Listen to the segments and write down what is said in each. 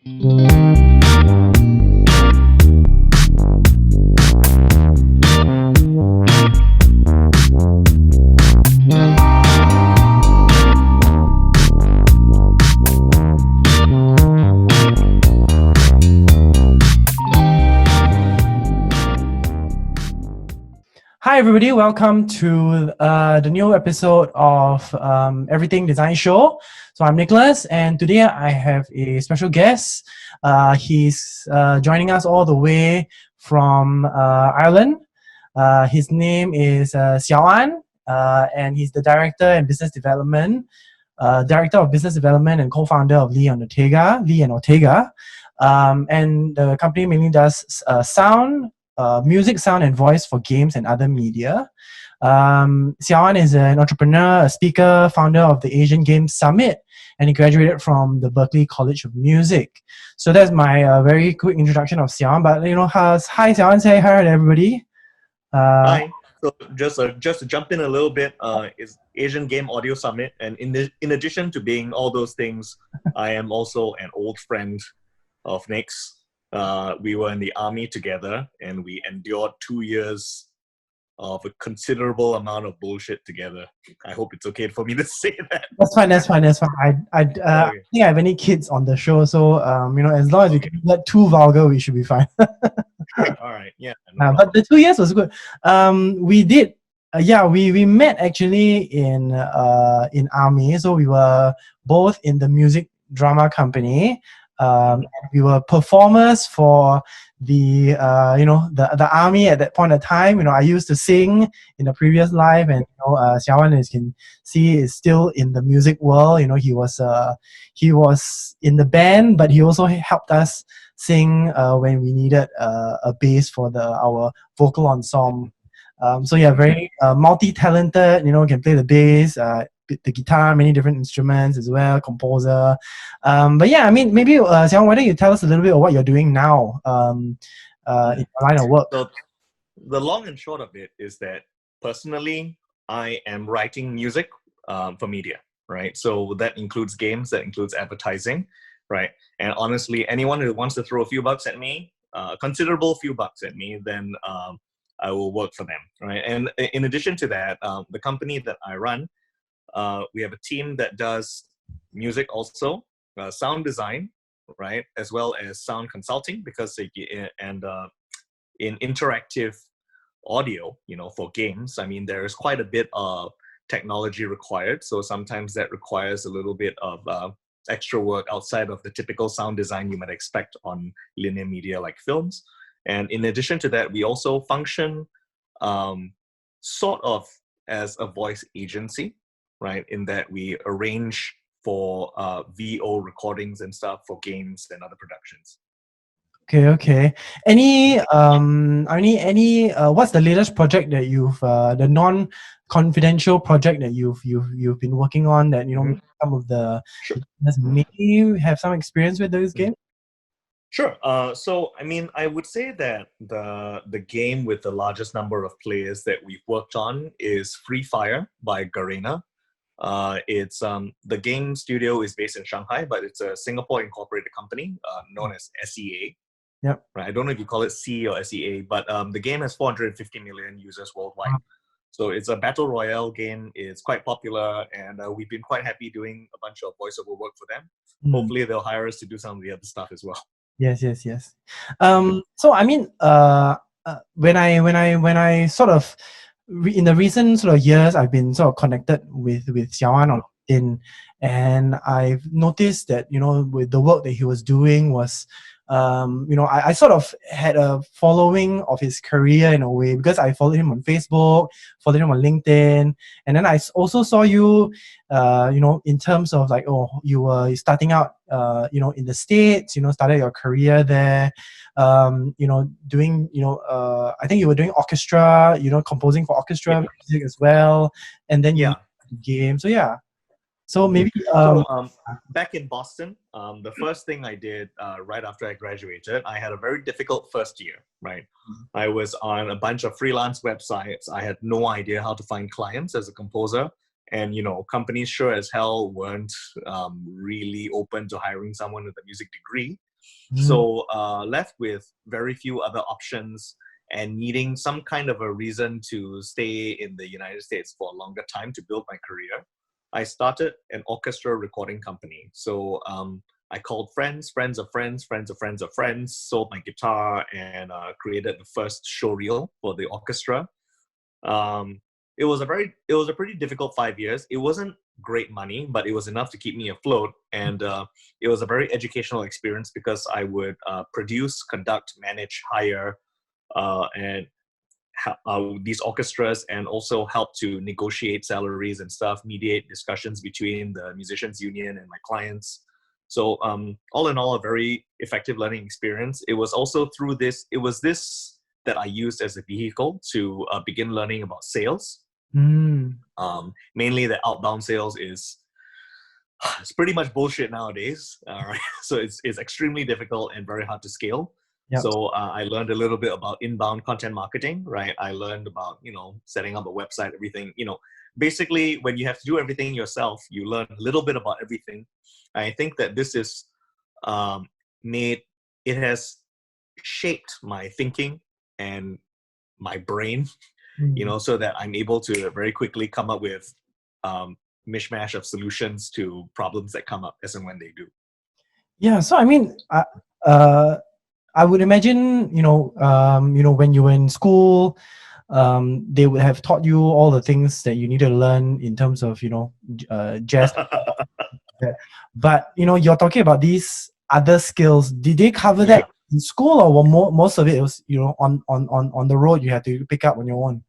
Hi everybody, welcome to the new episode of Everything Design Show. So I'm Nicholas, and today I have a special guest. He's joining us all the way from Ireland. His name is Xiao'an, and he's the Director and Business Development, Director of Business Development and co-founder of Li and Ortega. And the company mainly does sound, music, sound, and voice for games and other media. Xiao'an is an entrepreneur, a speaker, founder of the Asian Games Summit, and he graduated from the Berklee College of Music. So that's my very quick introduction of Xiao'an. But hi Xiao'an, say hi to everybody. Hi. So just to jump in a little bit, is Asian Game Audio Summit, and in addition to being all those things, I am also an old friend of Nick's. We were in the army together, and we endured 2 years of a considerable amount of bullshit together. I hope it's okay for me to say that. That's fine. I don't think I have any kids on the show, so as long as we can get too vulgar, we should be fine. All right, yeah. But the 2 years was good. We did, we met actually in army. So we were both in the music drama company. And we were performers for the army at that point of time. I used to sing in the previous life, and Xiao'an, as you can see, is still in the music world. He was in the band, but he also helped us sing when we needed a bass for our vocal ensemble. Very multi-talented. Can play the bass, the guitar, many different instruments as well, composer. Maybe Xiao'an, why don't you tell us a little bit of what you're doing now in your line of work? So the long and short of it is that personally, I am writing music for media, right? So that includes games, that includes advertising, right? And honestly, anyone who wants to throw a few bucks at me, a considerable few bucks at me, then I will work for them, right? And in addition to that, the company that I run, we have a team that does music also, sound design, right, as well as sound consulting, because in interactive audio, for games, there is quite a bit of technology required. So sometimes that requires a little bit of extra work outside of the typical sound design you might expect on linear media like films. And in addition to that, we also function sort of as a voice agency, right? In that we arrange for VO recordings and stuff for games and other productions. Okay. What's the latest project that you've the non-confidential project that you've been working on that some of the maybe have some experience with those games? Sure. So I would say that the game with the largest number of players that we've worked on is Free Fire by Garena. It's the game studio is based in Shanghai, but it's a Singapore incorporated company known as SEA. Yep. Right. I don't know if you call it C or SEA, but the game has 450 million users worldwide. Wow. So it's a battle royale game. It's quite popular, and we've been quite happy doing a bunch of voiceover work for them. Hopefully, they'll hire us to do some of the other stuff as well. Yes. So when I sort of in the recent sort of years, I've been sort of connected with Xiao'an on LinkedIn, and I've noticed that with the work that he was doing was I sort of had a following of his career in a way, because I followed him on Facebook, followed him on LinkedIn, and then I also saw you, in terms of like, you were starting out, in the States, started your career there, doing, I think you were doing orchestra, composing for orchestra music as well, and then you game. So maybe back in Boston, the first thing I did right after I graduated, I had a very difficult first year, right? I was on a bunch of freelance websites. I had no idea how to find clients as a composer. And, companies sure as hell weren't really open to hiring someone with a music degree. So left with very few other options and needing some kind of a reason to stay in the United States for a longer time to build my career, I started an orchestra recording company. So I called friends, friends of friends, friends of friends of friends, sold my guitar, and created the first show reel for the orchestra. Um, it was a pretty difficult 5 years. It wasn't great money, but it was enough to keep me afloat. And it was a very educational experience because I would produce, conduct, manage, hire, and these orchestras, and also help to negotiate salaries and stuff, mediate discussions between the musicians union and my clients. So all in all, a very effective learning experience. It was also through this, it was this that I used as a vehicle to begin learning about sales. Mainly the outbound sales is it's pretty much bullshit nowadays. All right. So it's extremely difficult and very hard to scale. Yep. So I learned a little bit about inbound content marketing, right? I learned about, setting up a website, everything, basically when you have to do everything yourself, you learn a little bit about everything. I think that this is it has shaped my thinking and my brain, so that I'm able to very quickly come up with mishmash of solutions to problems that come up as and when they do. Yeah. So I mean, I would imagine, when you were in school, they would have taught you all the things that you need to learn in terms of, jazz. But, you're talking about these other skills. Did they cover that in school, or were most of it was, on the road you had to pick up on your own?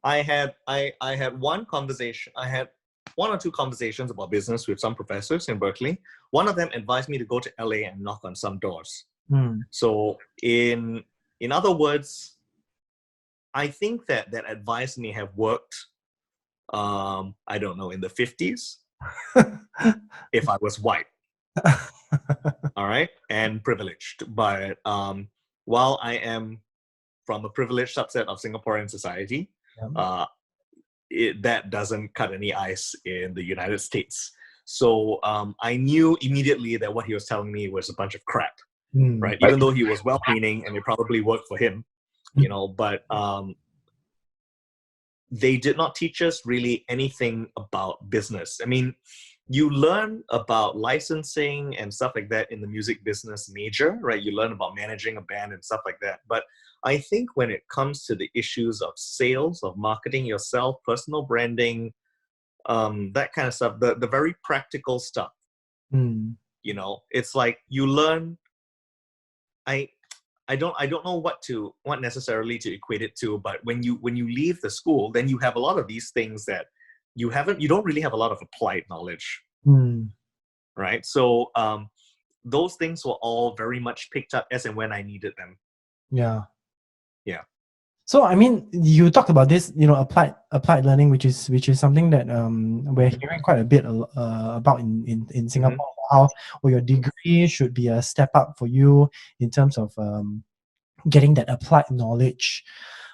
I had one conversation. I had one or two conversations about business with some professors in Berkeley. One of them advised me to go to LA and knock on some doors. So in other words, I think that advice may have worked, I don't know, in the 50s, if I was white. All right, and privileged. But while I am from a privileged subset of Singaporean society, that doesn't cut any ice in the United States. So I knew immediately that what he was telling me was a bunch of crap, right? Even though he was well-meaning and it probably worked for him, but they did not teach us really anything about business. I mean, you learn about licensing and stuff like that in the music business major, right? You learn about managing a band and stuff like that. But I think when it comes to the issues of sales, of marketing yourself, personal branding, that kind of stuff, the very practical stuff, it's like you learn. I don't know what necessarily to equate it to, but when you leave the school, then you have a lot of these things that you don't really have a lot of applied knowledge, right? So those things were all very much picked up as and when I needed them. Yeah. So I mean, you talked about this, applied learning, which is something that we're hearing quite a bit about in Singapore. How your degree should be a step up for you in terms of getting that applied knowledge.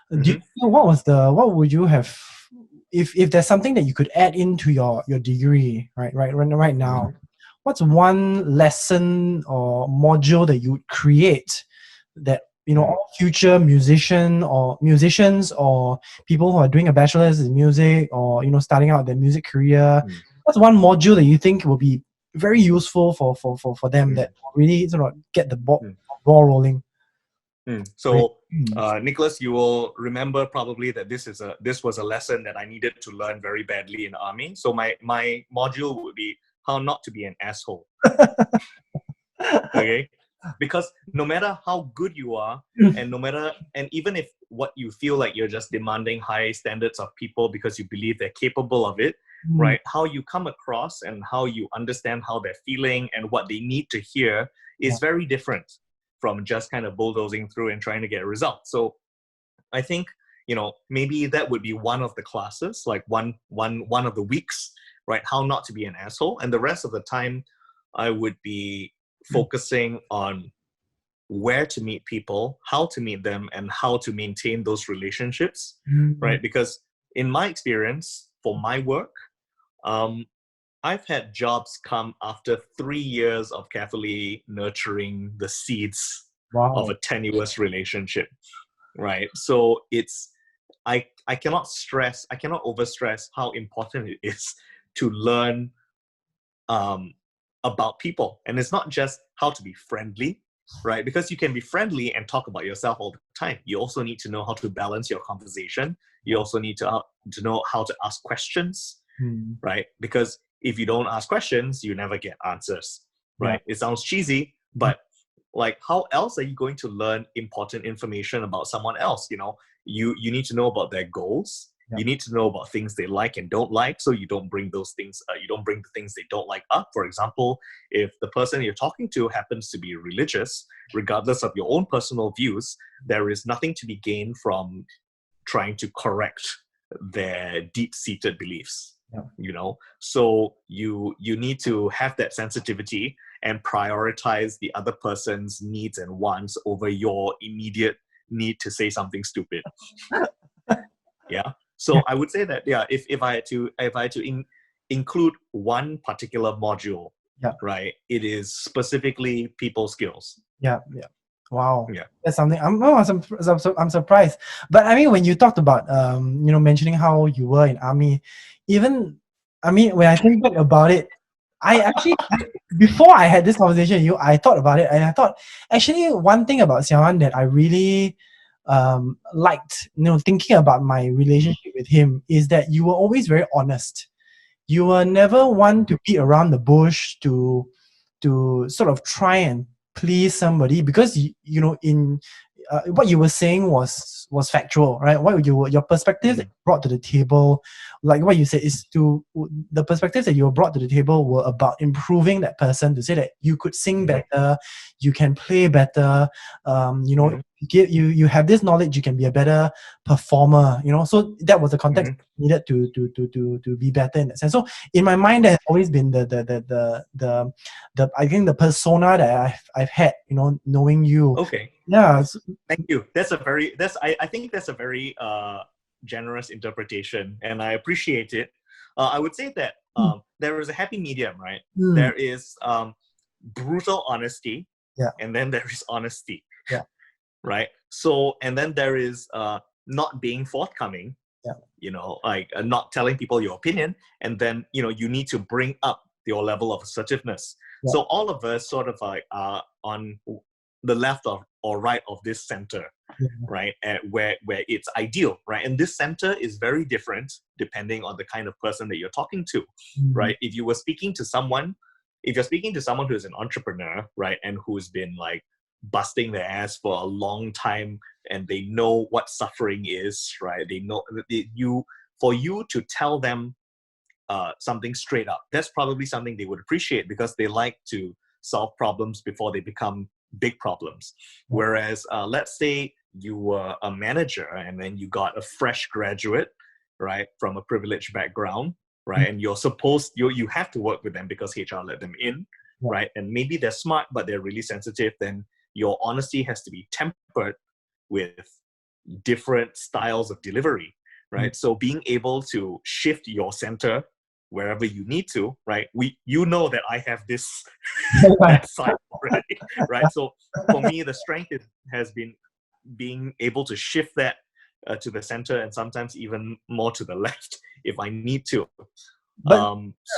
What would you have if there's something that you could add into your degree right now? What's one lesson or module that you would create that all future musicians or people who are doing a bachelor's in music or starting out their music career, what's one module that you think will be very useful for them that will really sort of get the ball rolling? So Nicholas, you will remember probably that this was a lesson that I needed to learn very badly in the army. So my module would be how not to be an asshole. Okay, because no matter how good you are, and even if what you feel like you're just demanding high standards of people because you believe they're capable of it, right? How you come across and how you understand how they're feeling and what they need to hear is very different from just kind of bulldozing through and trying to get a result. So I think, maybe that would be one of the classes, like one of the weeks, right? How not to be an asshole. And the rest of the time, I would be focusing on where to meet people, how to meet them, and how to maintain those relationships, right? Because in my experience, for my work, I've had jobs come after 3 years of carefully nurturing the seeds of Wow. a tenuous relationship, right? So I cannot overstress how important it is to learn um, about people. And it's not just how to be friendly, right? Because you can be friendly and talk about yourself all the time. You also need to know how to balance your conversation. You also need to know how to ask questions, Mm. right? Because if you don't ask questions, you never get answers, Yeah. right? It sounds cheesy, but like, how else are you going to learn important information about someone else? You need to know about their goals. Yeah. You need to know about things they like and don't like, so you don't bring those things. You don't bring the things they don't like up. For example, if the person you're talking to happens to be religious, regardless of your own personal views, there is nothing to be gained from trying to correct their deep-seated beliefs. Yeah. So you need to have that sensitivity and prioritize the other person's needs and wants over your immediate need to say something stupid. Yeah. So I would say that, yeah, if I had to include one particular module, Yeah. right, it is specifically people skills. Yeah. Yeah. Wow. Yeah. That's something I'm surprised. But I mean, when you talked about mentioning how you were in army, even I mean, when I think back about it, I actually before I had this conversation with you, I thought about it, and I thought actually one thing about Xiao'an that I really liked, thinking about my relationship with him, is that you were always very honest. You were never one to beat around the bush to sort of try and please somebody, because in what you were saying was factual, right? Your perspectives that you brought to the table, like what you said, is the perspectives that you brought to the table were about improving that person, to say that you could sing better, you can play better, you have this knowledge, you can be a better performer, so that was the context needed to be better in that sense. So in my mind, there has always been the I think the persona that I've had, knowing you. Okay. Yeah. Thank you. I think that's a very generous interpretation, and I appreciate it. I would say that there is a happy medium, right? There is brutal honesty, Yeah. and then there is honesty. Yeah. Right. So, and then there is not being forthcoming. Yeah. Like not telling people your opinion, and then you need to bring up your level of assertiveness. Yeah. So all of us sort of like are on the left of or right of this center, right? Where it's ideal, right? And this center is very different depending on the kind of person that you're talking to, right? If you're speaking to someone who's an entrepreneur, right, and who's been like busting their ass for a long time, and they know what suffering is, right? They know for you to tell them something straight up, that's probably something they would appreciate, because they like to solve problems before they become big problems. Whereas let's say you were a manager and then you got a fresh graduate, right, from a privileged background, right, and you have to work with them because HR let them in, right, and maybe they're smart but they're really sensitive, then your honesty has to be tempered with different styles of delivery, right? So being able to shift your center wherever you need to, right? That I have this that side already, right? So for me, the strength has been being able to shift that to the center, and sometimes even more to the left if I need to.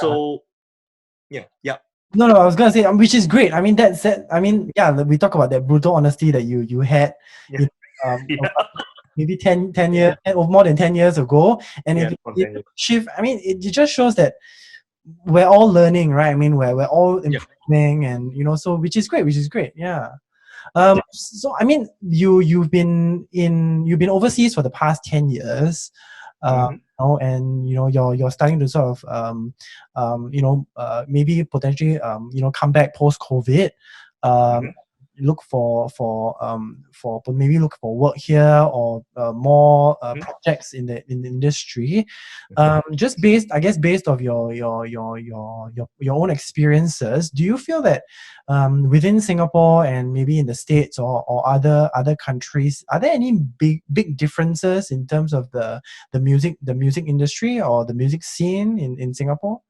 So yeah. No, I was gonna say, which is great. I mean, that's it. I mean, yeah, we talk about that brutal honesty that you had, maybe 10 years, or more than 10 years ago, and if you shift, I mean, it just shows that we're all learning, right? I mean, we're all improving, and so which is great. Yeah. So I mean, you've been overseas for the past 10 years. And you're starting to sort of maybe potentially come back post COVID, look for maybe look for work here, or more projects in the industry. Just based of your own experiences, do you feel that within Singapore and maybe in the States, or other countries, are there any big differences in terms of the music industry or the music scene in Singapore?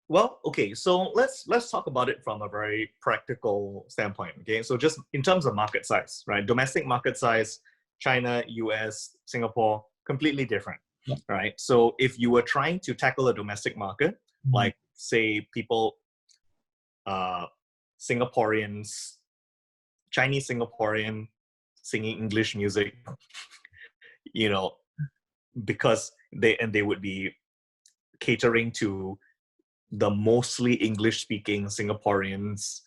Well, okay, so let's talk about it from a very practical standpoint. Okay, so just in terms of market size, right? Domestic market size, China, US, Singapore, completely different, Yeah. right? So if you were trying to tackle a domestic market, like say people, uh, Singaporeans, Chinese Singaporean singing English music, you know, because they would be catering to the mostly English speaking Singaporeans,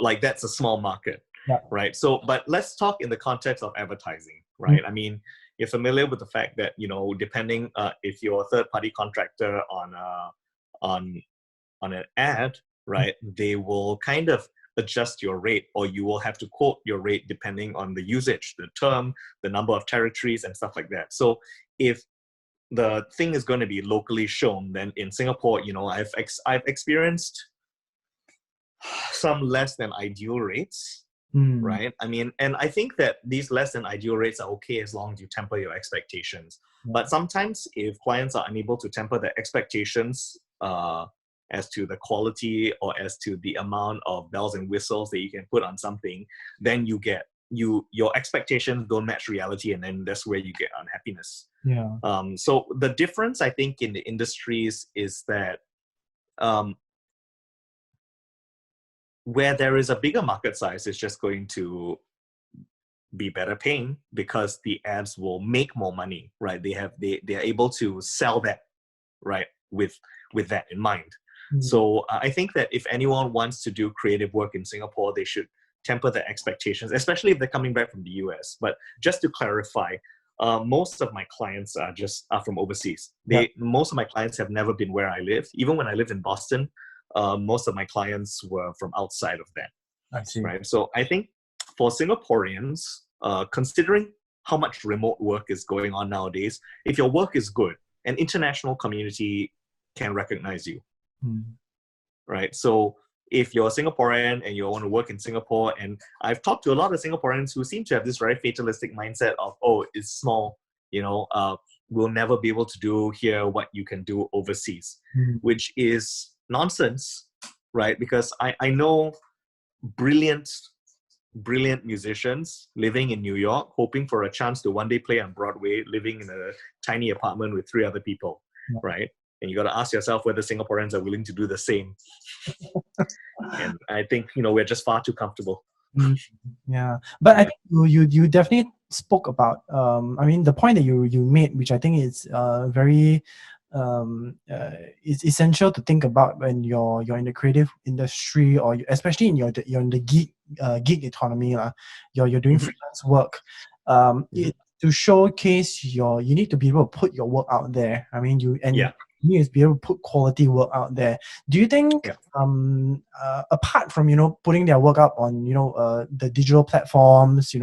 like that's a small market, Yeah. right? So, but let's talk in the context of advertising, right? I mean, you're familiar with the fact that, depending if you're a third party contractor on an ad, right, they will kind of adjust your rate, or you will have to quote your rate depending on the usage, the term, the number of territories and stuff like that. So if the thing is going to be locally shown, then in Singapore, I've experienced some less than ideal rates, right? I mean, and I think that these less than ideal rates are okay as long as you temper your expectations. Yeah. But sometimes if clients are unable to temper their expectations as to the quality or as to the amount of bells and whistles that you can put on something, then your expectations don't match reality, and then that's where you get unhappiness. Yeah. So the difference, I think, in the industries is that where there is a bigger market size, it's just going to be better paying because the ads will make more money, right? They are able to sell that, right, with that in mind. So I think that if anyone wants to do creative work in Singapore, they should temper their expectations, especially if they're coming back from the US. But just to clarify, most of my clients are from overseas. Most of my clients have never been where I live. Even when I lived in Boston, most of my clients were from outside of that. I see. Right. So I think for Singaporeans, considering how much remote work is going on nowadays, if your work is good, an international community can recognize you. Right. So if you're a Singaporean and you want to work in Singapore, and I've talked to a lot of Singaporeans who seem to have this very fatalistic mindset of, oh, it's small, we'll never be able to do here what you can do overseas, which is nonsense, right? Because I know brilliant musicians living in New York, hoping for a chance to one day play on Broadway, living in a tiny apartment with 3 other people, right? And you got to ask yourself whether Singaporeans are willing to do the same. And I think, we're just far too comfortable. Yeah, but I think you definitely spoke about I mean, the point that you made, which I think is very it's essential to think about when you're in the creative industry, or especially you're in the gig economy, you're doing freelance work. To showcase you need to be able to put your work out there. I mean, you need to be able to put quality work out there. Do you think apart from putting their work up on the digital platforms,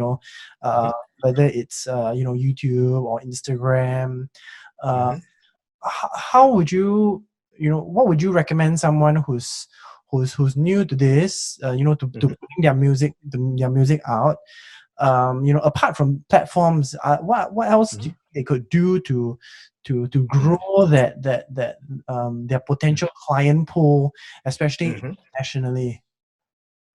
whether it's YouTube or Instagram, how would you what would you recommend someone who's new to this, to putting their music out, apart from platforms, what else they could do to grow that their potential client pool, especially internationally?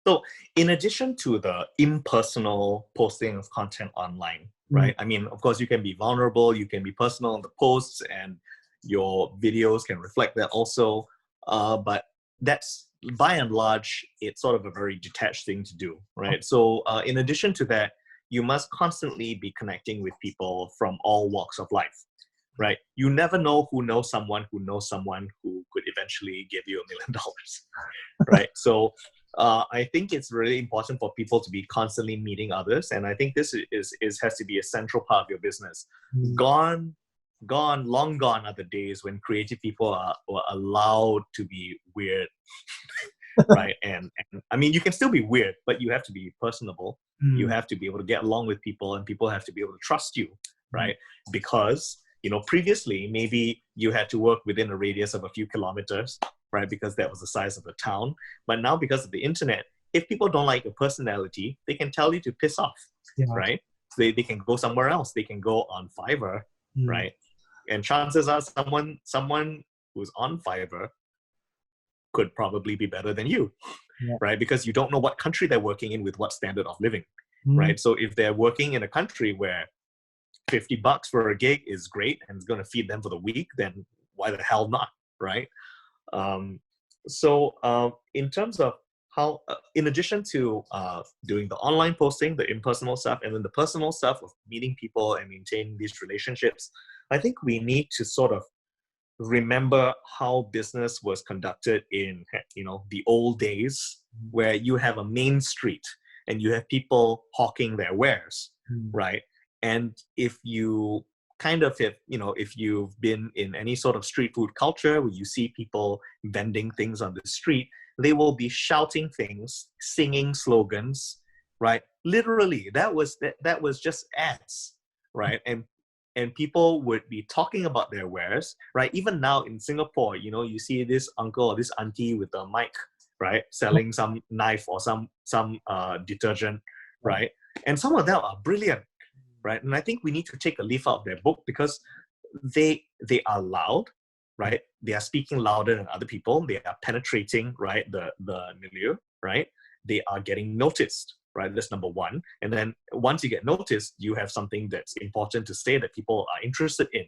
So in addition to the impersonal posting of content online, right? I mean, of course, you can be vulnerable, you can be personal in the posts, and your videos can reflect that also. But that's, by and large, it's sort of a very detached thing to do, right? So in addition to that, you must constantly be connecting with people from all walks of life, right? You never know who knows someone who could eventually give you $1 million, right? So I think it's really important for people to be constantly meeting others, and I think this has to be a central part of your business. Long gone are the days when creative people were allowed to be weird, right? And I mean, you can still be weird, but you have to be personable. You have to be able to get along with people, and people have to be able to trust you, right? Because previously maybe you had to work within a radius of a few kilometers, right? Because that was the size of the town. But now, because of the internet, if people don't like your personality, they can tell you to piss off, right? They can go somewhere else. They can go on Fiverr, right? And chances are someone who's on Fiverr could probably be better than you, Yeah. right? Because you don't know what country they're working in with what standard of living, Mm. right? So if they're working in a country where $50 for a gig is great and it's going to feed them for the week, then why the hell not, right? In terms of how, in addition to doing the online posting, the impersonal stuff, and then the personal stuff of meeting people and maintaining these relationships, I think we need to sort of remember how business was conducted in, the old days, where you have a main street and you have people hawking their wares, right? And if you kind of if you've been in any sort of street food culture where you see people vending things on the street, they will be shouting things, singing slogans, right? Literally, that was just ads, right? And people would be talking about their wares, right? Even now in Singapore, you see this uncle or this auntie with a mic, right, selling some knife or some detergent, right? And some of them are brilliant, right? And I think we need to take a leaf out of their book, because they are loud, right? They are speaking louder than other people. They are penetrating, right, the milieu, right? They are getting noticed, right? That's number one. And then once you get noticed, you have something that's important to say that people are interested in.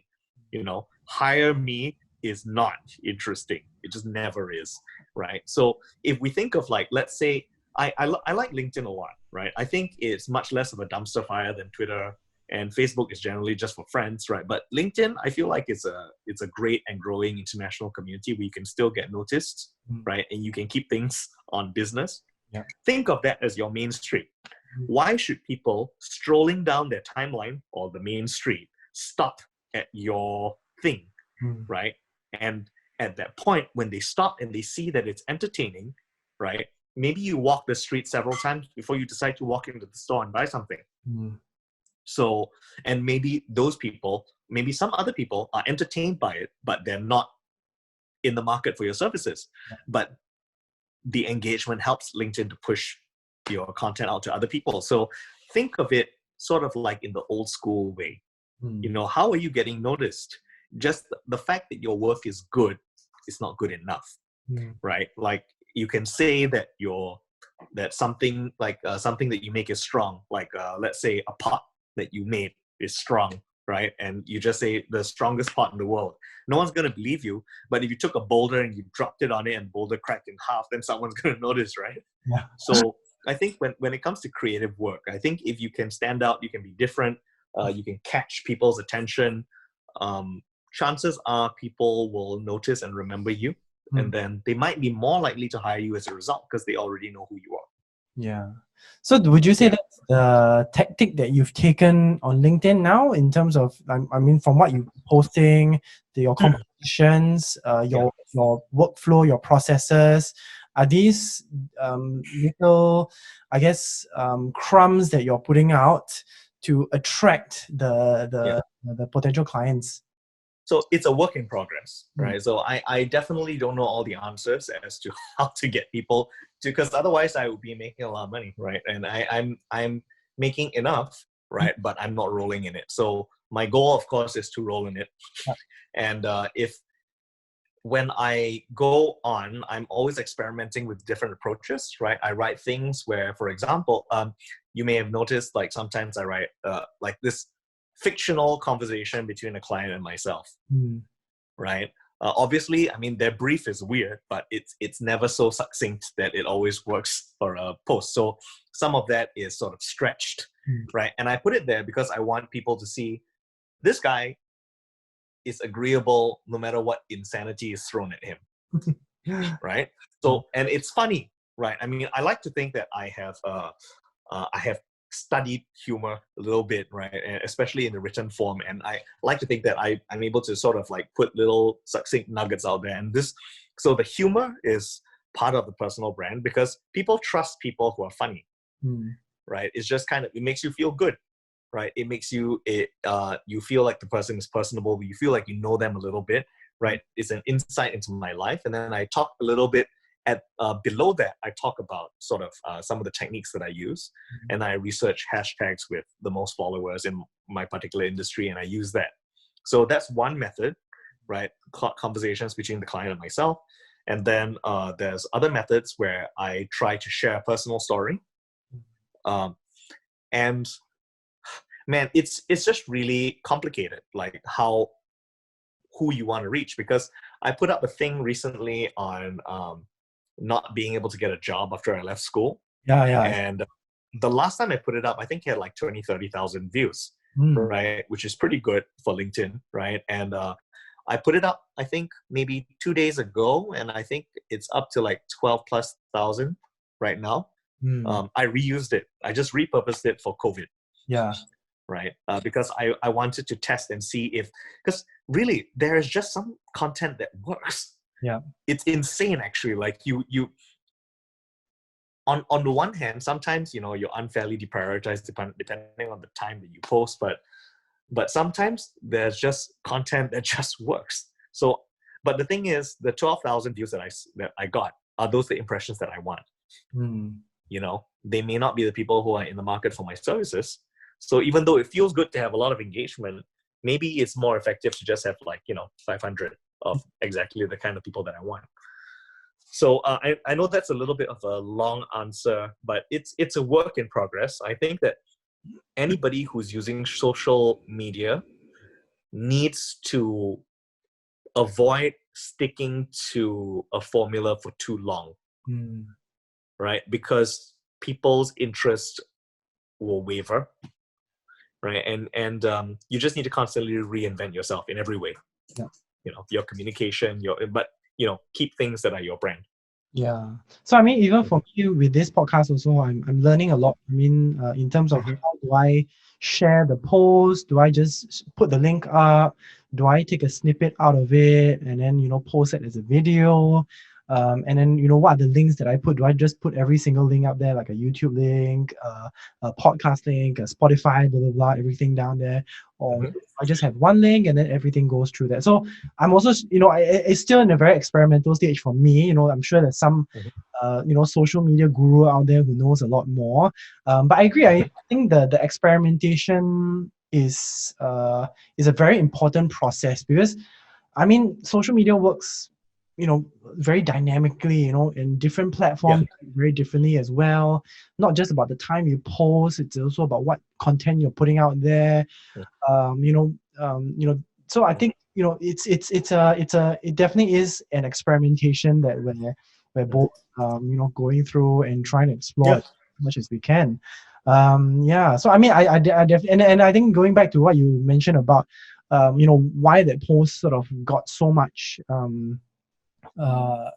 Hire me is not interesting. It just never is, right? So if we think of, like, let's say, I like LinkedIn a lot, right? I think it's much less of a dumpster fire than Twitter, and Facebook is generally just for friends, right? But LinkedIn, I feel like it's a great and growing international community where you can still get noticed, right? And you can keep things on business. Yeah. Think of that as your main street. Why should people strolling down their timeline or the main street stop at your thing, right? And at that point, when they stop and they see that it's entertaining, right? Maybe you walk the street several times before you decide to walk into the store and buy something. So, and maybe those people, maybe some other people are entertained by it, but they're not in the market for your services. But the engagement helps LinkedIn to push your content out to other people. So think of it sort of like in the old school way. How are you getting noticed? Just the fact that your work is good is not good enough, right? Like, you can say that something that you make is strong, like let's say a pot that you made is strong, right? And you just say the strongest pot in the world. No one's going to believe you. But if you took a boulder and you dropped it on it and boulder cracked in half, then someone's going to notice, right? Yeah. So I think when it comes to creative work, I think if you can stand out, you can be different, you can catch people's attention, chances are people will notice and remember you. And then they might be more likely to hire you as a result, because they already know who you are. Yeah. So would you say that's the tactic that you've taken on LinkedIn now, in terms of, I mean, from what you're posting, your compositions, your workflow, your processes, are these little, I guess, crumbs that you're putting out to attract the potential clients? So it's a work in progress, right? So I definitely don't know all the answers as to how to get people to, because otherwise I would be making a lot of money, right? And I'm making enough, right? But I'm not rolling in it. So my goal, of course, is to roll in it. And when I go on, I'm always experimenting with different approaches, right? I write things where, for example, you may have noticed, like, sometimes I write like this fictional conversation between a client and myself, right? Obviously, I mean, their brief is weird, but it's never so succinct that it always works for a post. So some of that is sort of stretched, right? And I put it there because I want people to see this guy is agreeable no matter what insanity is thrown at him, right? So, and it's funny, right? I mean, I like to think that I have studied humor a little bit, right? And especially in the written form. And I like to think that I'm able to sort of like put little succinct nuggets out there. And so the humor is part of the personal brand, because people trust people who are funny, right? It's just kind of, it makes you feel good, right? It makes you, you feel like the person is personable. You feel like you know them a little bit, right? It's an insight into my life. And then I talk a little bit below that, I talk about sort of some of the techniques that I use, and I research hashtags with the most followers in my particular industry, and I use that. So that's one method, right? Conversations between the client and myself. And then there's other methods where I try to share a personal story. And man, it's just really complicated, like who you want to reach. Because I put up a thing recently on not being able to get a job after I left school. Yeah. And the last time I put it up, I think it had like 30,000 views, right? Which is pretty good for LinkedIn, right? And I put it up, I think maybe 2 days ago, and I think it's up to like 12 plus thousand right now. I reused it. I just repurposed it for COVID. Yeah. Right. Because I wanted to test and see if, because really there is just some content that works. Yeah. It's insane actually. Like you on the one hand, sometimes, you're unfairly deprioritized depending on the time that you post, but sometimes there's just content that just works. So, but the thing is, the 12,000 views that I got, are those the impressions that I want? They may not be the people who are in the market for my services. So even though it feels good to have a lot of engagement, maybe it's more effective to just have 500 of exactly the kind of people that I want. So I know that's a little bit of a long answer, but it's a work in progress. I think that anybody who's using social media needs to avoid sticking to a formula for too long, right? Because people's interest will waver, right? And you just need to constantly reinvent yourself in every way. Your communication, keep things that are your brand. Yeah. So I mean, even for me with this podcast also, I'm learning a lot. I mean, in terms of how do I share the post? Do I just put the link up? Do I take a snippet out of it and then post it as a video? And then what are the links that I put? Do I just put every single link up there, like a YouTube link, a podcast link, a Spotify, blah blah blah, everything down there, or I just have one link and then everything goes through that? So I'm also, it's still in a very experimental stage for me. I'm sure there's some, social media guru out there who knows a lot more. But I agree. I think the experimentation is a very important process, because I mean, social media works, very dynamically, in different platforms very differently as well. Not just about the time you post, it's also about what content you're putting out there. So I think it definitely is an experimentation that we're both going through and trying to explore as much as we can. So I mean, I definitely, and I think going back to what you mentioned about why that post sort of got so much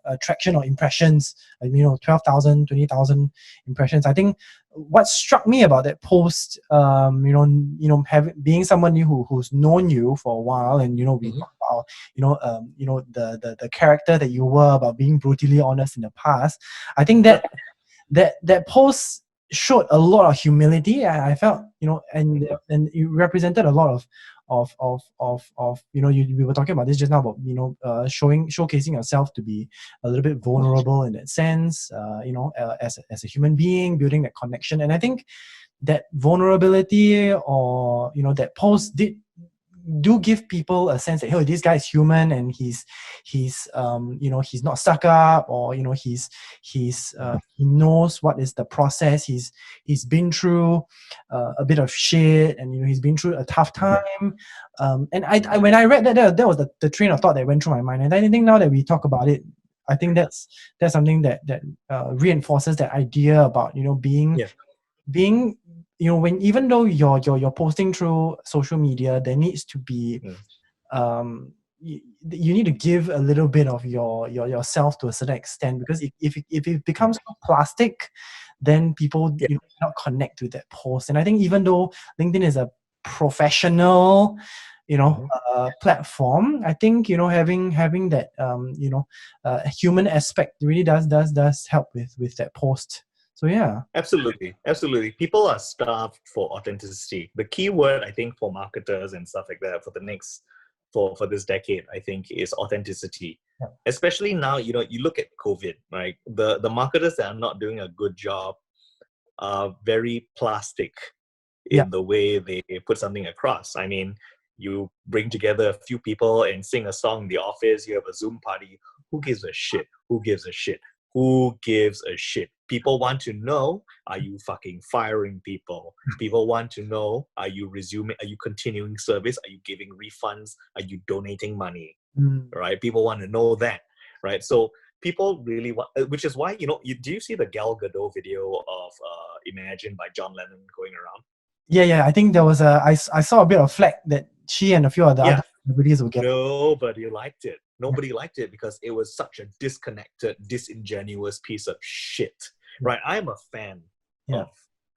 attraction or impressions, 12,000, 20,000 impressions. I think what struck me about that post, being someone who's known you for a while, and we talk about the character that you were, about being brutally honest in the past. I think that post showed a lot of humility. I felt, and it represented a lot of we were talking about this just now, about showcasing yourself to be a little bit vulnerable in that sense, as a human being, building that connection. And I think that vulnerability, or that post do give people a sense that, hey, this guy is human, and he's not stuck up, or he knows what is the process. He's been through a bit of shit, and he's been through a tough time. And I when I read that was the train of thought that went through my mind. And I think now that we talk about it, I think that's something that reinforces that idea about being when, even though you're posting through social media, there needs to be you need to give a little bit of yourself to a certain extent, because if it becomes plastic, then people cannot connect to that post. And I think even though LinkedIn is a professional platform, I think having that human aspect really does help with that post. So yeah. Absolutely. People are starved for authenticity. The key word, I think, for marketers and stuff like that for this decade, I think, is authenticity. Yeah. Especially now, you look at COVID, right? The marketers that are not doing a good job are very plastic in the way they put something across. I mean, you bring together a few people and sing a song in the office, you have a Zoom party. Who gives a shit? Who gives a shit? Who gives a shit? People want to know, are you fucking firing people? People want to know, are you continuing service? Are you giving refunds? Are you donating money? Right? People want to know that, right? So people really want, which is why, do you see the Gal Gadot video of Imagine by John Lennon going around? Yeah. I think there was I saw a bit of flack that she and a few of the Yeah. other celebrities would get. Nobody liked it. Nobody liked it because it was such a disconnected, disingenuous piece of shit. Right? I'm a fan of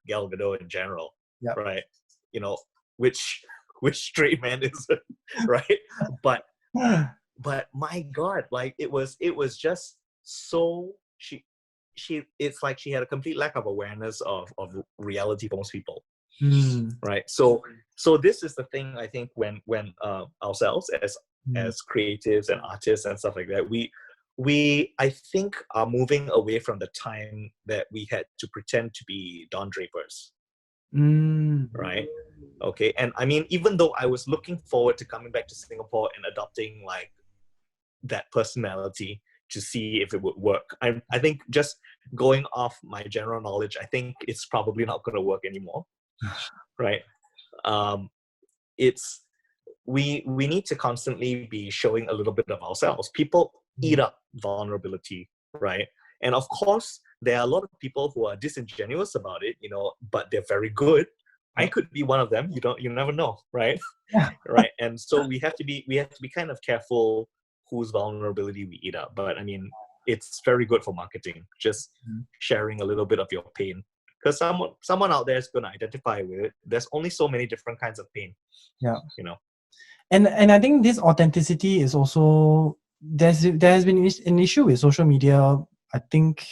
Gal Gadot in general. Right? Which straight man is it? Right? But my God, like it was just so she it's like she had a complete lack of awareness of reality for most people. Right? So this is the thing, I think, when ourselves as creatives and artists and stuff like that, we I think are moving away from the time that we had to pretend to be Don Drapers. Right? Okay. And I mean, even though I was looking forward to coming back to Singapore and adopting like that personality to see if it would work, I think just going off my general knowledge, I think it's probably not going to work anymore. Right? It's we need to constantly be showing a little bit of ourselves. People eat up vulnerability, right? And of course, there are a lot of people who are disingenuous about it, but they're very good. I could be one of them. You never know, right? Right. And so we have to be kind of careful whose vulnerability we eat up. But I mean, it's very good for marketing, just sharing a little bit of your pain. Because someone out there is going to identify with it. There's only so many different kinds of pain. Yeah. And I think this authenticity is also there has been an issue with social media, I think,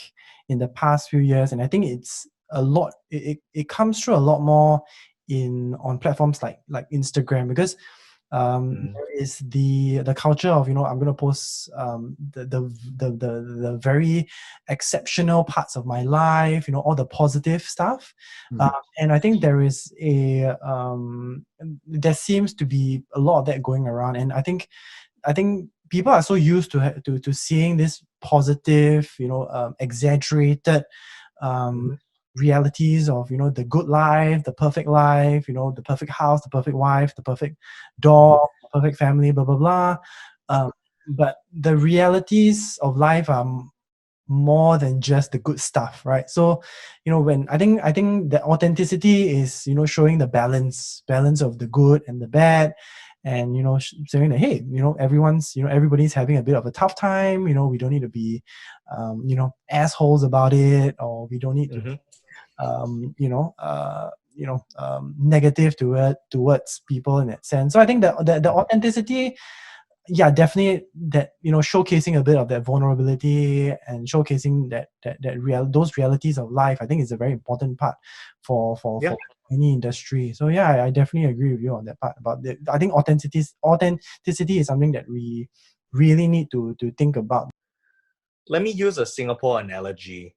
in the past few years, and I think it's a lot. It comes through a lot more on platforms like Instagram, because there is the culture of I'm going to post the very exceptional parts of my life, all the positive stuff, and I think there seems to be a lot of that going around, and I think people are so used to seeing this positive, exaggerated realities of the good life, the perfect life, the perfect house, the perfect wife, the perfect dog, the perfect family, blah blah blah. But the realities of life are more than just the good stuff, right? So when I think the authenticity is showing the balance of the good and the bad, and saying that, hey, everybody's having a bit of a tough time, we don't need to be assholes about it, or we don't need to negative towards people in that sense. So I think that the authenticity, definitely, that showcasing a bit of that vulnerability and showcasing those realities of life, I think is a very important part for any industry. So I definitely agree with you on that part about that. I think authenticity is something that we really need to think about. Let me use a Singapore analogy.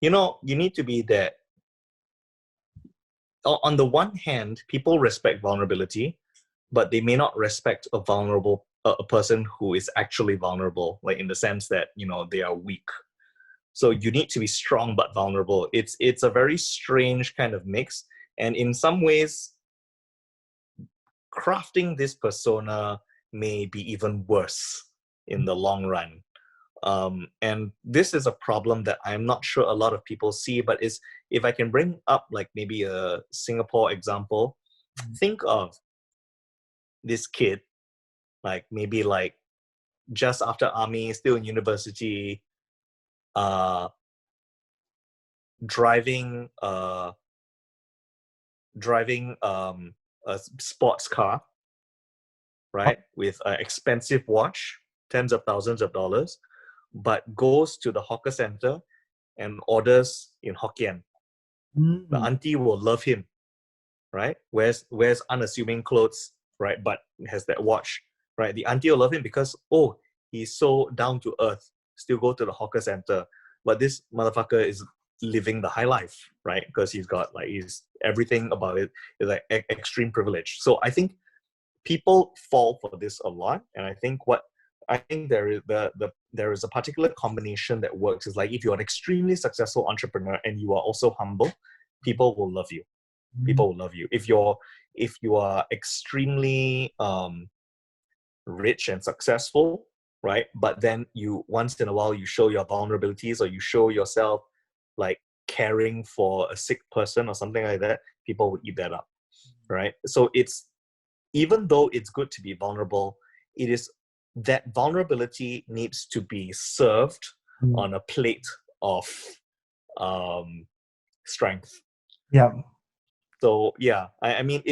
You need to be that. On the one hand, people respect vulnerability, but they may not respect a person who is actually vulnerable, like in the sense that they are weak. So you need to be strong but vulnerable. It's a very strange kind of mix, and in some ways, crafting this persona may be even worse in the long run. And this is a problem that I'm not sure a lot of people see, but if I can bring up like maybe a Singapore example, think of this kid, like maybe like just after army, still in university, driving a sports car, right, with an expensive watch, tens of thousands of dollars, but goes to the hawker center and orders in Hokkien. The auntie will love him, right? Wears unassuming clothes, right? But has that watch, right? The auntie will love him because, oh, he's so down to earth, still go to the hawker center. But this motherfucker is living the high life, right? Because he's got like, everything about it is like extreme privilege. So I think people fall for this a lot, and I think there is there is a particular combination that works. Is like if you're an extremely successful entrepreneur and you are also humble, people will love you. People will love you. If you are extremely rich and successful, right? But then you once in a while you show your vulnerabilities, or you show yourself like caring for a sick person or something like that, people will eat that up, right? So it's, even though it's good to be vulnerable, it is, that vulnerability needs to be served on a plate of strength. Yeah. So yeah, I mean,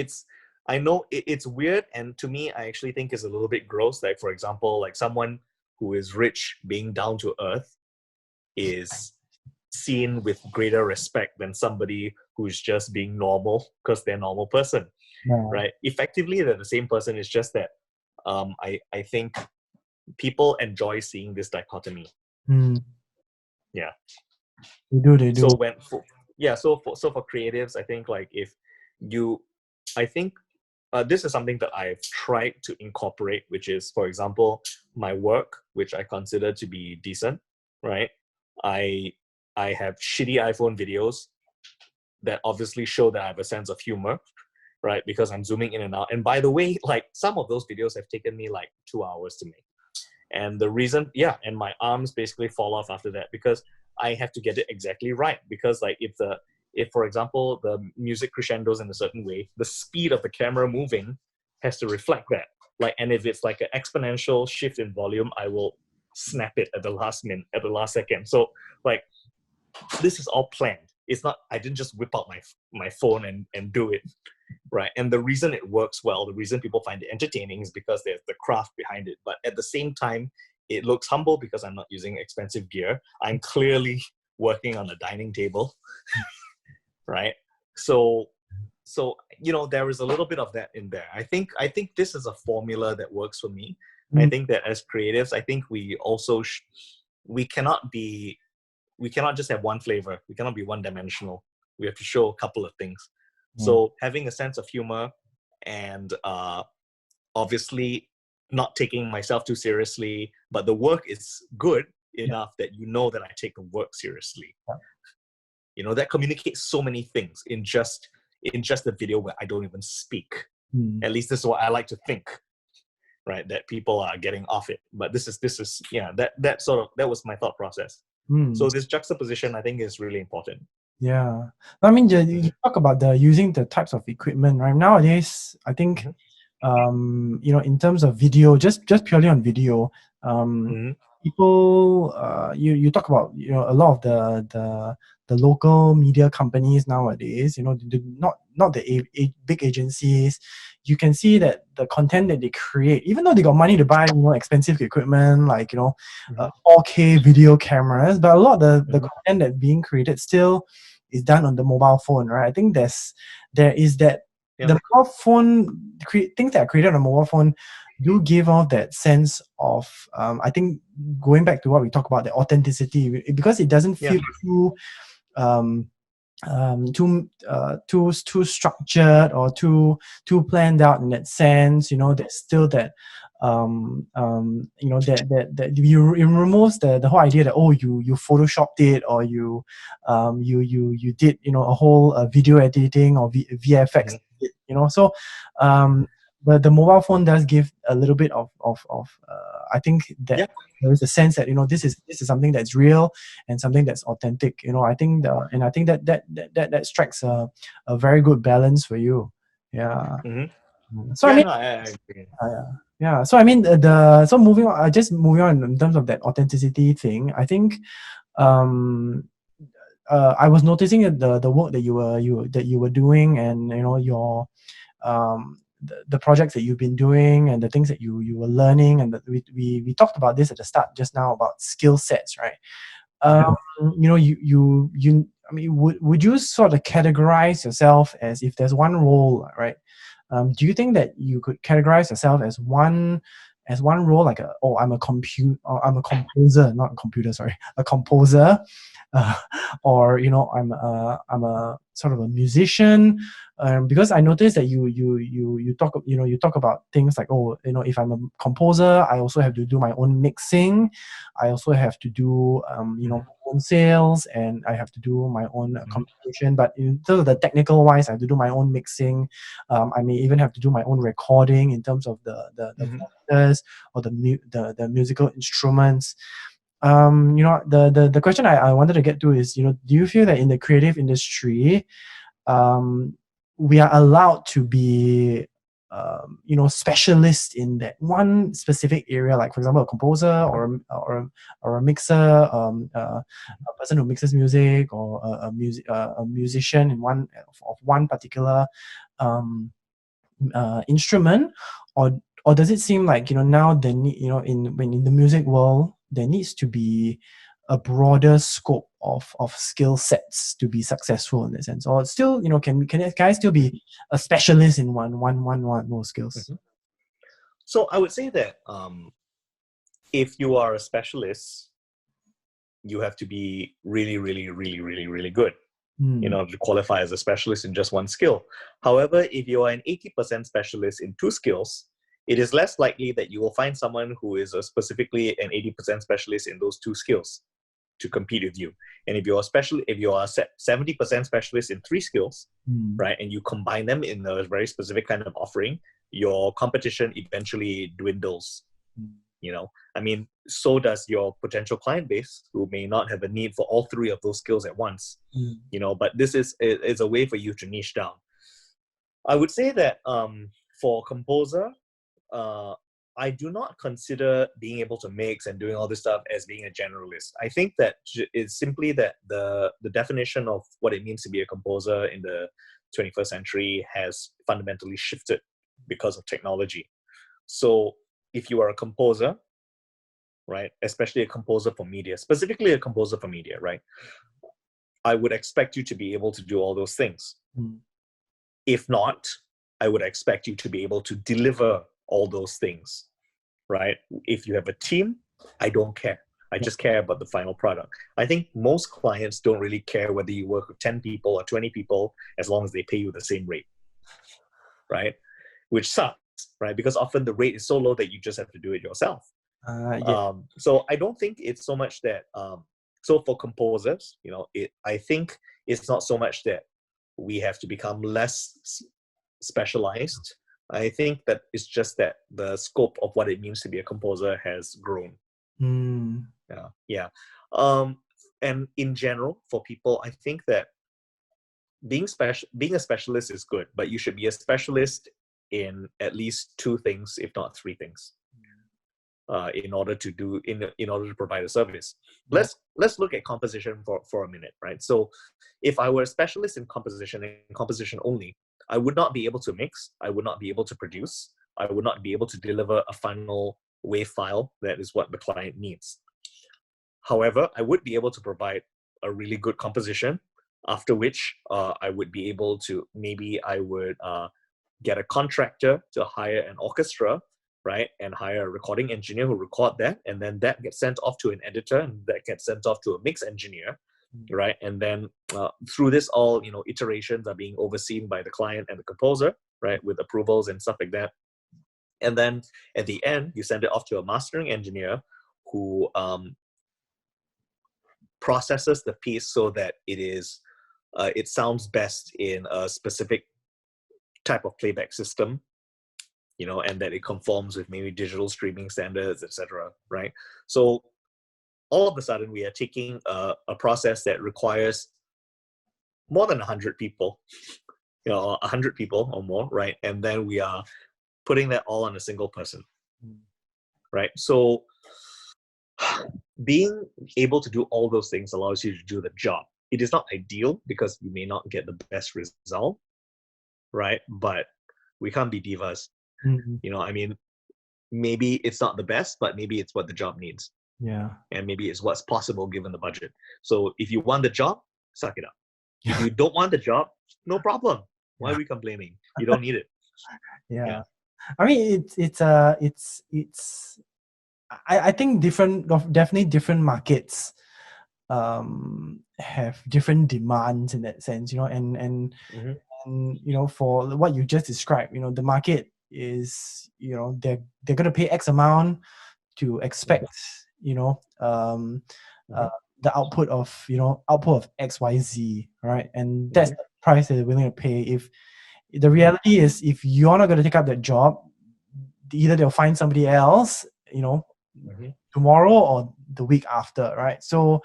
I know it's weird, and to me, I actually think it's a little bit gross. Like, for example, like someone who is rich being down to earth is seen with greater respect than somebody who's just being normal because they're a normal person, right? Effectively, they're the same person. It's just that I think people enjoy seeing this dichotomy. Yeah. They do. So for creatives, I think like I think this is something that I've tried to incorporate, which is, for example, my work, which I consider to be decent, right? I have shitty iPhone videos that obviously show that I have a sense of humor, right? Because I'm zooming in and out. And by the way, like some of those videos have taken me like 2 hours to make. And the reason, and my arms basically fall off after that because I have to get it exactly right. Because like if for example, the music crescendos in a certain way, the speed of the camera moving has to reflect that. Like, and if it's like an exponential shift in volume, I will snap it at the last minute, at the last second. So like, this is all planned. It's not, I didn't just whip out my phone and do it, right? And the reason it works well, the reason people find it entertaining is because there's the craft behind it. But at the same time, it looks humble because I'm not using expensive gear. I'm clearly working on a dining table, right? So there is a little bit of that in there. I think this is a formula that works for me. I think that as creatives, I think we also we cannot just have one flavor. We cannot be one-dimensional. We have to show a couple of things. So having a sense of humor and obviously not taking myself too seriously, but the work is good enough that you know that I take the work seriously. That communicates so many things in just a video where I don't even speak. At least this is what I like to think, right? That people are getting off it. But this is that was my thought process. So this juxtaposition, I think, is really important. Yeah, I mean, you talk about using the types of equipment, right? Nowadays, I think, in terms of video, just purely on video, people, you talk about, a lot of the local media companies nowadays, not the big agencies. You can see that the content that they create, even though they got money to buy, expensive equipment like 4K video cameras, but a lot of the content that being created still is done on the mobile phone, right? I think there is that the mobile phone things that are created on a mobile phone do give off that sense of I think, going back to what we talked about, the authenticity, because it doesn't feel too structured or too planned out in that sense. There's still that that it removes the whole idea that you photoshopped it, or you did a whole video editing or VFX. So but the mobile phone does give a little bit of I think that there is a sense that this is something that's real and something that's authentic. I think that strikes a very good balance for you. So I mean, I agree. So I mean, so moving on, moving on in terms of that authenticity thing, I think I was noticing that the work that you were doing, and your the projects that you've been doing, and the things that you were learning, and that we talked about this at the start just now about skill sets, right? You I mean, would you sort of categorize yourself as, if there's one role, right? Do you think that you could categorize yourself as one role, like I'm a composer, not a computer, sorry, a composer, or I'm sort of a musician? Because I noticed that you talk, you talk about things like, oh, if I'm a composer, I also have to do my own mixing, I also have to do my own sales, and I have to do my own communication. But in terms of the technical wise, I have to do my own mixing. I may even have to do my own recording in terms of the factors or the musical instruments. The question I wanted to get to is, do you feel that in the creative industry, we are allowed to be specialist in that one specific area, like for example a composer or a mixer, a person who mixes music, or a musician in one particular instrument, or does it seem like now the need, in the music world, there needs to be a broader scope of skill sets to be successful in that sense? Or still, can I still be a specialist in one more skills? So I would say that if you are a specialist, you have to be really, really, really, really, really good in order to qualify as a specialist in just one skill. However, if you are an 80% specialist in two skills, it is less likely that you will find someone who is specifically an 80% specialist in those two skills to compete with you. And if you are 70% specialist in three skills, right, and you combine them in a very specific kind of offering, your competition eventually dwindles. I mean, so does your potential client base, who may not have a need for all three of those skills at once. But this is a way for you to niche down. I would say that for a composer, I do not consider being able to mix and doing all this stuff as being a generalist. I think that it's simply that the definition of what it means to be a composer in the 21st century has fundamentally shifted because of technology. So if you are a composer, right, especially a composer for media, specifically a composer for media, right, I would expect you to be able to do all those things. If not, I would expect you to be able to deliver all those things, right? If you have a team, I don't care. I just care about the final product. I think most clients don't really care whether you work with 10 people or 20 people, as long as they pay you the same rate, right? Which sucks, right? Because often the rate is so low that you just have to do it yourself. So I don't think it's so much that, so for composers, I think it's not so much that we have to become less specialized. I think that it's just that the scope of what it means to be a composer has grown. Yeah. And in general, for people, I think that being a specialist is good, but you should be a specialist in at least two things, if not three things, in order to provide a service. Let's look at composition for a minute, right? So if I were a specialist in composition and composition only, I would not be able to mix, I would not be able to produce, I would not be able to deliver a final wave file that is what the client needs. However, I would be able to provide a really good composition, after which I would be able to, maybe I would get a contractor to hire an orchestra, right, and hire a recording engineer who record that, and then that gets sent off to an editor, and that gets sent off to a mix engineer, right, and then through this all, iterations are being overseen by the client and the composer, right, with approvals and stuff like that. And then at the end, you send it off to a mastering engineer who processes the piece so that it sounds best in a specific type of playback system, and that it conforms with maybe digital streaming standards, etc. Right? So all of a sudden, we are taking a process that requires more than 100 people, 100 people or more, right? And then we are putting that all on a single person, right? So being able to do all those things allows you to do the job. It is not ideal because you may not get the best result, right? But we can't be divas. I mean, maybe it's not the best, but maybe it's what the job needs. Yeah. And maybe it's what's possible given the budget. So if you want the job, suck it up. If you don't want the job, no problem. Why are we complaining? You don't need it. Yeah. I mean, I think definitely different markets have different demands in that sense, and for what you just described, the market is, they're going to pay X amount to expect, you know um uh, the output of XYZ, right? And that's the price that they're willing to pay. If the reality is, if you're not going to take up that job, either they'll find somebody else, tomorrow or the week after, right? So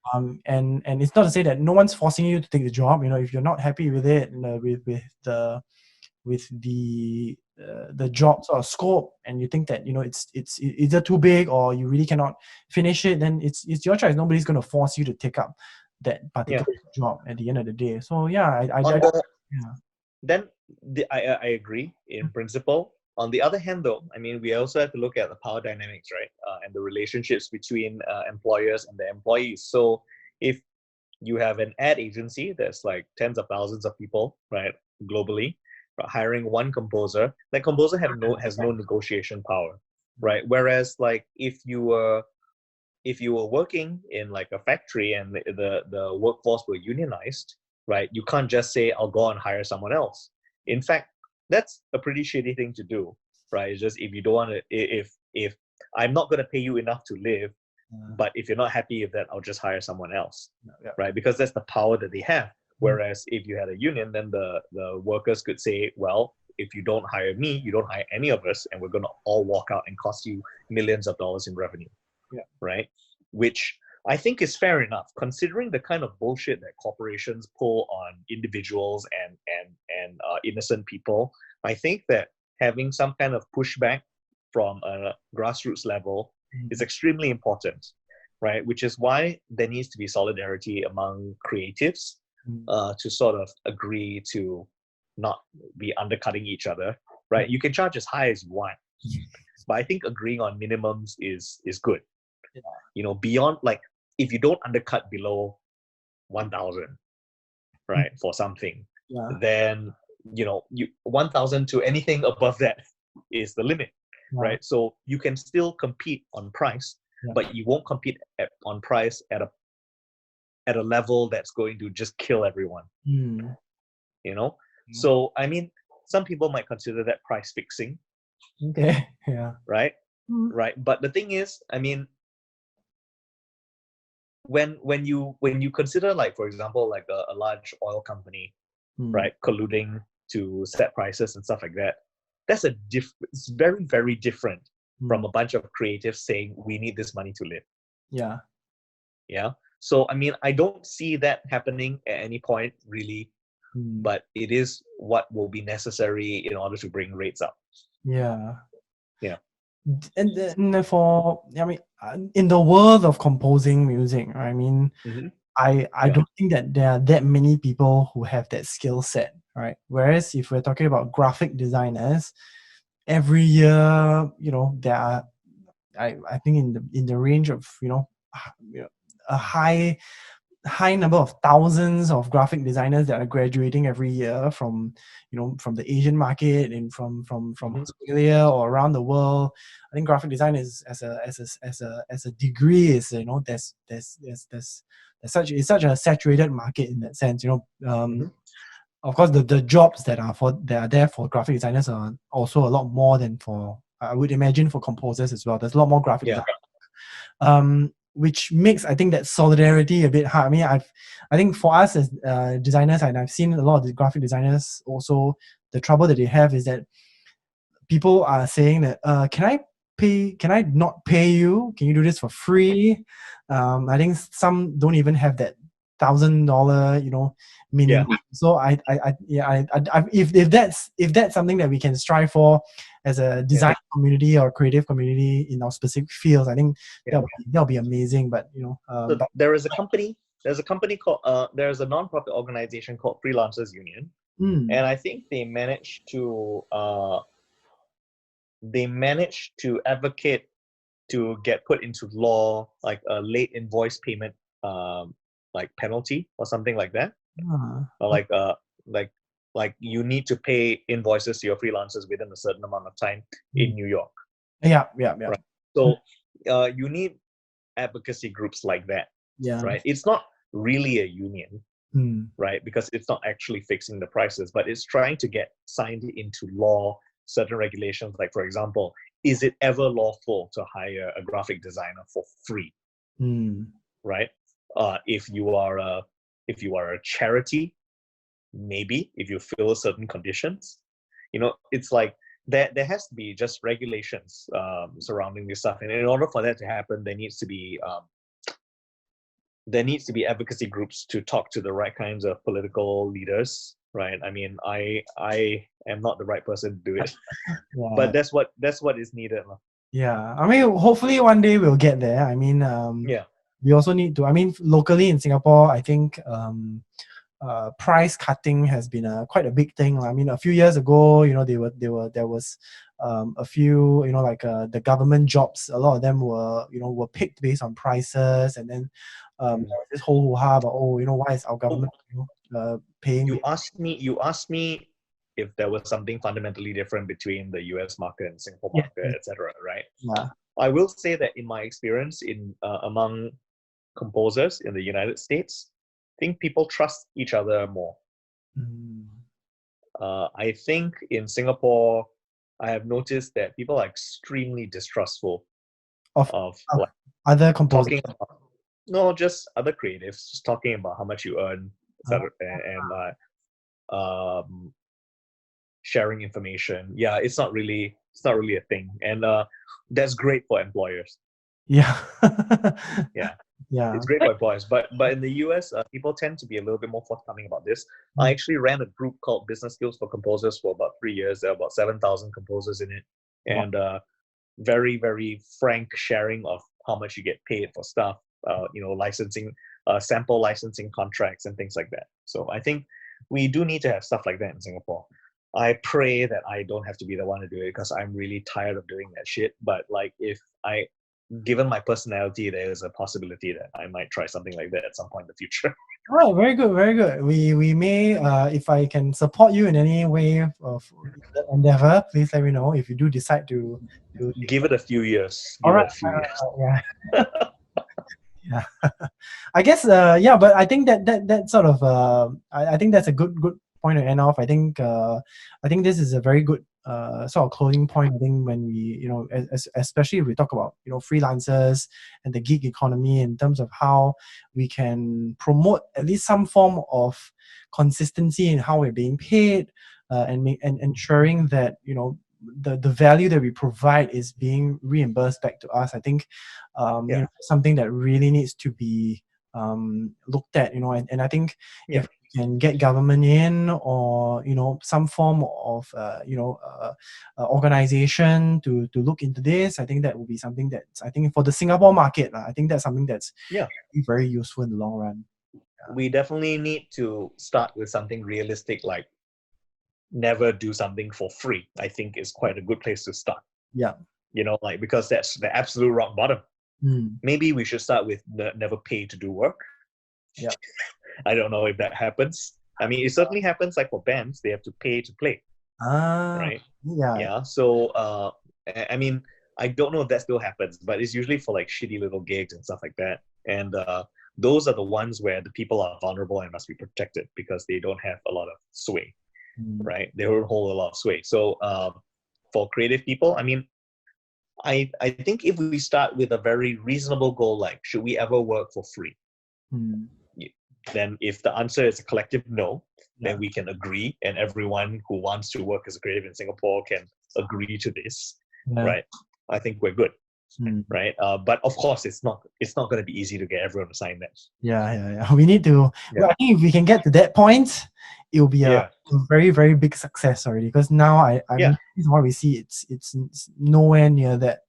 and it's not to say that no one's forcing you to take the job. If you're not happy with it, with the job sort of scope, and you think that it's either too big or you really cannot finish it, then it's your choice. Nobody's going to force you to take up that particular job at the end of the day. So yeah, yeah. Then I agree in principle. On the other hand, though, I mean, we also have to look at the power dynamics, right? And the relationships between employers and the employees. So if you have an ad agency that's like tens of thousands of people, right, globally, hiring one composer, that composer has no negotiation power, right? Whereas like if you were working in like a factory and the workforce were unionized, right? You can't just say I'll go and hire someone else. In fact, that's a pretty shitty thing to do, right? It's just, if you don't want to, if I'm not going to pay you enough to live, but if you're not happy with that, I'll just hire someone else, right? Because that's the power that they have. Whereas if you had a union, then the workers could say, well, if you don't hire me, you don't hire any of us, and we're going to all walk out and cost you millions of dollars in revenue, right? Which I think is fair enough, considering the kind of bullshit that corporations pull on individuals and innocent people. I think that having some kind of pushback from a grassroots level is extremely important, right? Which is why there needs to be solidarity among creatives to sort of agree to not be undercutting each other, right? You can charge as high as you want, but I think agreeing on minimums is good. Beyond, like, if you don't undercut below 1,000, right, for something, then 1,000 to anything above that is the limit, right? So you can still compete on price, but you won't compete on price at a level that's going to just kill everyone. So I mean, some people might consider that price fixing. Okay. Yeah. Right. Right. But the thing is, I mean, when you consider, like, for example, like a large oil company, right, colluding to set prices and stuff like that, that's it's very, very different from a bunch of creatives saying we need this money to live. Yeah. So I mean, I don't see that happening at any point, really, but it is what will be necessary in order to bring rates up. Yeah. And then I mean, in the world of composing music, I mean, I don't think that there are that many people who have that skill set, right? Whereas if we're talking about graphic designers, every year, there are, I think in the range of a high number of thousands of graphic designers that are graduating every year from the Asian market and from Australia or around the world. I think graphic design is as a degree is there's such a saturated market in that sense. Of course, the jobs that are there for graphic designers are also a lot more than for, I would imagine, for composers as well. There's a lot more graphic designers. Which makes, I think, that solidarity a bit hard. I mean, I think for us as designers, and I've seen a lot of the graphic designers also, the trouble that they have is that people are saying that, can I not pay you? Can you do this for free? I think some don't even have that $1,000, minimum. So if that's something that we can strive for as a design community or creative community in our specific fields, I think that'll be amazing. But so there is a company. There's a company called there's a non-profit organization called Freelancers Union, and I think they managed to advocate to get put into law like a late invoice payment like penalty or something like that, or like you need to pay invoices to your freelancers within a certain amount of time in New York. Yeah. Right. So you need advocacy groups like that Yeah. right? It's not really a union, Mm. right? Because it's not actually fixing the prices, but it's trying to get signed into law certain regulations. Like, for example, is it ever lawful to hire a graphic designer for free, Mm. right? If you are a charity, maybe if you fill certain conditions, it's like there has to be just regulations surrounding this stuff, and in order for that to happen, there needs to be advocacy groups to talk to the right kinds of political leaders, right? I mean, I am not the right person to do it, Yeah. but that's what is needed. Yeah. I mean, hopefully one day we'll get there. I mean, Yeah. we also need to. I mean, locally in Singapore, I think price cutting has been quite a big thing. I mean, a few years ago, there was a few, like the government jobs. A lot of them were picked based on prices, and then there was this whole hoo-ha about, why is our government paying? You asked me if there was something fundamentally different between the US market and Singapore Yeah. market, etc., right? Yeah. I will say that in my experience in among composers in the United States, I think people trust each other more. Mm. I think in Singapore, I have noticed that people are extremely distrustful of like other composers. talking about, no, just other creatives, just talking about how much you earn, etc., and sharing information. Yeah, it's not really a thing, and that's great for employers. Yeah. Yeah. Yeah. It's great for employers, but in the US, people tend to be a little bit more forthcoming about this. I actually ran a group called Business Skills for Composers for about 3 years. There are about 7,000 composers in it, and very, very frank sharing of how much you get paid for stuff, licensing, sample licensing contracts and things like that. So I think we do need to have stuff like that in Singapore. I pray that I don't have to be the one to do it, because I'm really tired of doing that shit. But like, given my personality, there is a possibility that I might try something like that at some point in the future. All right, very good, very good. We may, if I can support you in any way of that endeavor, please let me know if you do decide to Give it a few years. All Give right, it a few years. yeah. Yeah. I guess yeah, but I think that sort of I think that's a good point to end off. I think this is a very good sort of closing point. I think when we, especially if we talk about, freelancers and the gig economy, in terms of how we can promote at least some form of consistency in how we're being paid, and ensuring that, the value that we provide is being reimbursed back to us. I think something that really needs to be looked at, and I think if we can get government in, or some form of organization to look into this, I think that will be something that's, I think, for the Singapore market, I think that's something that's very useful in the long run. We definitely need to start with something realistic, like never do something for free. I think is quite a good place to start. Yeah. Because that's the absolute rock bottom. Maybe we should start with never pay to do work. Yeah. I don't know if that happens. I mean, it certainly happens, like for bands, they have to pay to play. Right? Yeah. So, I mean, I don't know if that still happens, but it's usually for like shitty little gigs and stuff like that. And those are the ones where the people are vulnerable and must be protected, because they don't have a lot of sway. Right? They don't hold a lot of sway. So for creative people, I mean, I think if we start with a very reasonable goal, like, should we ever work for free? Then if the answer is a collective no, then we can agree, and everyone who wants to work as a creative in Singapore can agree to this, right? I think we're good. Right? But of course, it's not going to be easy to get everyone to sign that. Yeah. We need to. Well, I think if we can get to that point, it will be a very, very big success already. Because now I mean, this is what we see. It's nowhere near that.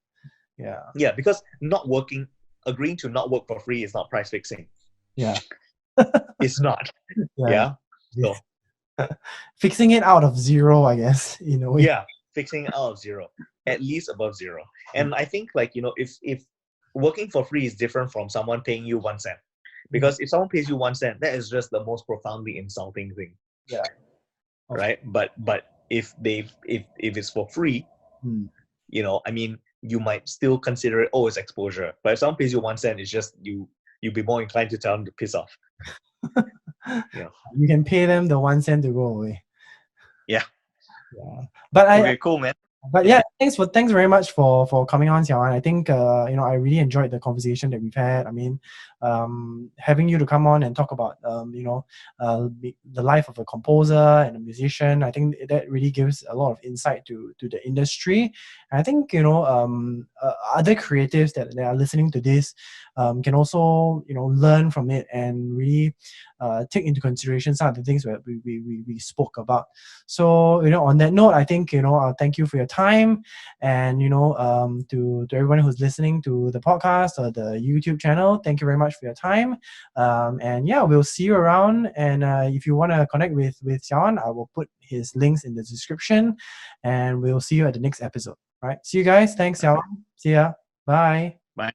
Yeah. Because agreeing to not work for free is not price fixing. Yeah. It's not. Yeah. So fixing it out of zero, I guess, in a way. Yeah, fixing it out of zero, at least above zero. And I think, like, if working for free is different from someone paying you 1 cent, because if someone pays you 1 cent, that is just the most profoundly insulting thing. Yeah. Right. But if it's for free, I mean, you might still consider it, it's exposure. But if someone pays you 1 cent, it's just you you'll be more inclined to tell them to piss off. Yeah. You can pay them the 1 cent to go away. Yeah. Yeah. But Okay, cool, man. But yeah, thanks very much for coming on, Xiao'an. I think I really enjoyed the conversation that we've had. I mean, having you to come on and talk about the life of a composer and a musician, I think that really gives a lot of insight to the industry. And I think other creatives that are listening to this can also learn from it and really take into consideration some of the things that we spoke about. So on that note, I think thank you for your time, and to everyone who's listening to the podcast or the YouTube channel, thank you very much for your time. And yeah, we'll see you around. And if you want to connect with Xiao'an, I will put his links in the description, and we'll see you at the next episode. All right, see you guys. Thanks, Xiao'an. See ya. Bye. Bye.